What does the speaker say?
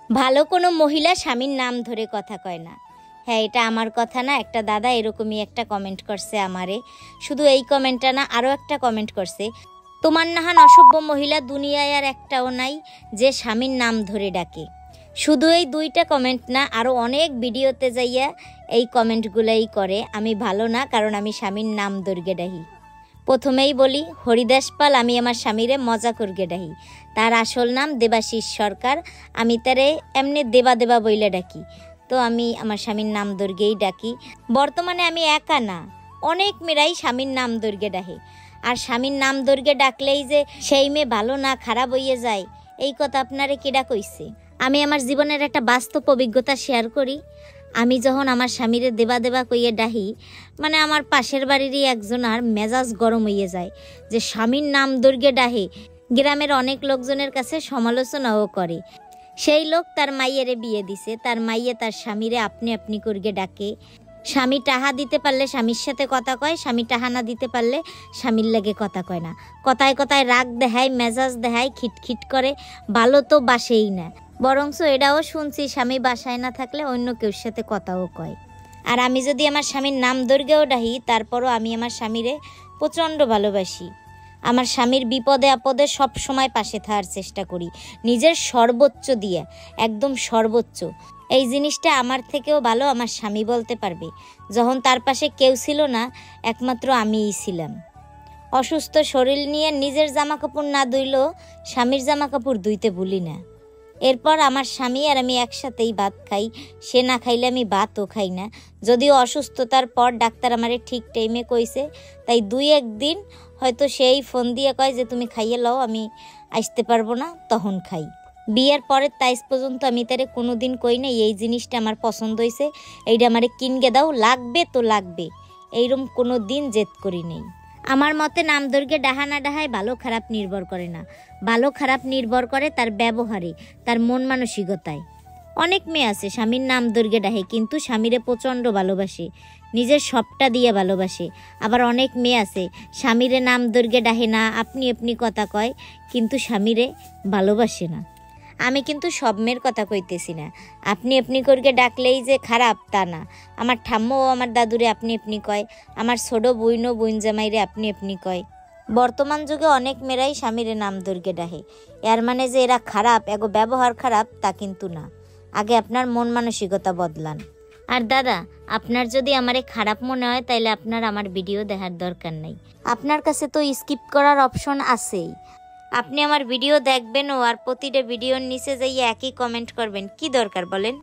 ভালো কোনো মহিলা স্বামীর নাম ধরে কথা কয় না। হ্যাঁ, এটা আমার কথা না, একটা দাদা এরকমই একটা কমেন্ট করছে আমারে। শুধু এই কমেন্টটা না, আরও একটা কমেন্ট করছে, তোমার নাহান অসভ্য মহিলা দুনিয়ায় আর একটাও নাই যে স্বামীর নাম ধরে ডাকে। শুধু এই দুইটা কমেন্ট না, আরও অনেক ভিডিওতে যাইয়া এই কমেন্টগুলাই করে। আমি ভালো না, কারণ আমি স্বামীর নাম দর্গে ডাহি। প্রথমেই বলি, হরিদাস পাল আমি আমার স্বামীরে মজা করগে ডাহি। তার আসল নাম দেবাশিস সরকার। আমি তারে এমনি দেবা দেবা বইলে ডাকি। তো আমি আমার স্বামীর নাম দর্গেই ডাকি। বর্তমানে আমি একা না, অনেক মেয়েরাই স্বামীর নাম দর্গে ডাহে। আর স্বামীর নাম দর্গে ডাকলেই যে সেই মেয়ে ভালো না খারাপ হইয়ে যায়, এই কথা আপনারে কেডা কইছে? আমি আমার জীবনের একটা বাস্তব অভিজ্ঞতা শেয়ার করি। আমি যখন আমার স্বামীরে দেবা দেবা কইয়ে ডাহি, মানে আমার পাশের বাড়িরই একজন আর মেজাজ গরম হইয়ে যায় যে স্বামীর নাম দর্গে ডাহে। গ্রামের অনেক লোকজনের কাছে সমালোচনাও করে। সেই লোক তার মাইয়েরে বিয়ে দিছে, তার মাইয়ে তার স্বামীরে আপনি আপনি করগে ডাকে। স্বামী টাহা দিতে পারলে স্বামীর সাথে কথা কয়, স্বামী টাহা না দিতে পারলে স্বামীর লাগে কথা কয় না। কথায় কথায় রাগ দেখায়, মেজাজ দেখায়, খিটখিট করে, ভালো তো বাসেই না। বরংস এটাও শুনছি স্বামী বাসায় না থাকলে অন্য কেউর সাথে কথাও কয়। আর আমি যদি আমার স্বামীর নাম দর্গেও ডাহি, তারপরও আমি আমার স্বামীরে প্রচণ্ড ভালোবাসি। আমার স্বামীর বিপদে আপদে সব সময় পাশে থাকার চেষ্টা করি, নিজের সর্বোচ্চ দিয়ে, একদম সর্বোচ্চ। এই জিনিসটা আমার থেকেও ভালো আমার স্বামী বলতে পারবে। যখন তার পাশে কেউ ছিল না, একমাত্র আমিই ছিলাম। অসুস্থ শরীর নিয়ে নিজের জামা কাপড় না ধুইলেও স্বামীর জামা কাপড় ধুইতে ভুলি না। এরপর আমার স্বামী আর আমি একসাথেই ভাত খাই। সে না খাইলে আমি ভাতও খাই না। যদিও অসুস্থতার পর ডাক্তার আমারে ঠিক টাইমে কইছে, তাই 2-1 দিন হয়তো সেই ফোন দিয়ে কয় যে তুমি খাইয়ে লও, আমি আসতে পারবো না, তখন খাই। বিয়ের পরের 23 পর্যন্ত আমি তারে কোনো দিন কই না এই জিনিসটা আমার পছন্দ হয়েছে, এইটা আমারে কিনগে দাও, লাগবে তো লাগবে, এইরকম কোনো দিন জেদ করি নেই। আমার মতে নাম দর্গে ডাহা না ডাহায় ভালো খারাপ নির্ভর করে না। ভালো খারাপ নির্ভর করে তার ব্যবহারে, তার মন মানসিকতায়। অনেক মেয়ে আছে স্বামীর নাম দর্গে ডাহে, কিন্তু স্বামীরে প্রচণ্ড ভালোবাসে, নিজের সবটা দিয়ে ভালোবাসে। আবার অনেক মেয়ে আছে স্বামীরে নাম দর্গে ডাহে না, আপনি আপনি কথা কয়, কিন্তু স্বামীরে ভালোবাসে না। আমি কিন্তু সব মেয়ের কথা কইতেছি না। আপনি আপনি করকে ডাকলেই যে খারাপ তা না। আমার ঠাম্মাও আমার দাদুরে আপনি আপনি কয়, আমার ছোটো বুইনও বুইন জামাইরে আপনি আপনি কয়। বর্তমান যুগে অনেক মেয়েরাই স্বামীরে নাম দর্গে ডাহে। এর মানে যে এরা খারাপ, এগো ব্যবহার খারাপ, তা কিন্তু না। আগে আপনার মন মানসিকতা বদলান। আর দাদা, আপনার যদি আমারে খারাপ মনে হয়, তাইলে আপনার আমার ভিডিও দেখার দরকার নাই। আপনার কাছে তো স্কিপ করার অপশন আছেই। আপনি আমার ভিডিও দেখবেন ও আর প্রতিটা ভিডিওর নিচে যাইয়ে একই কমেন্ট করবেন, কি দরকার বলেন?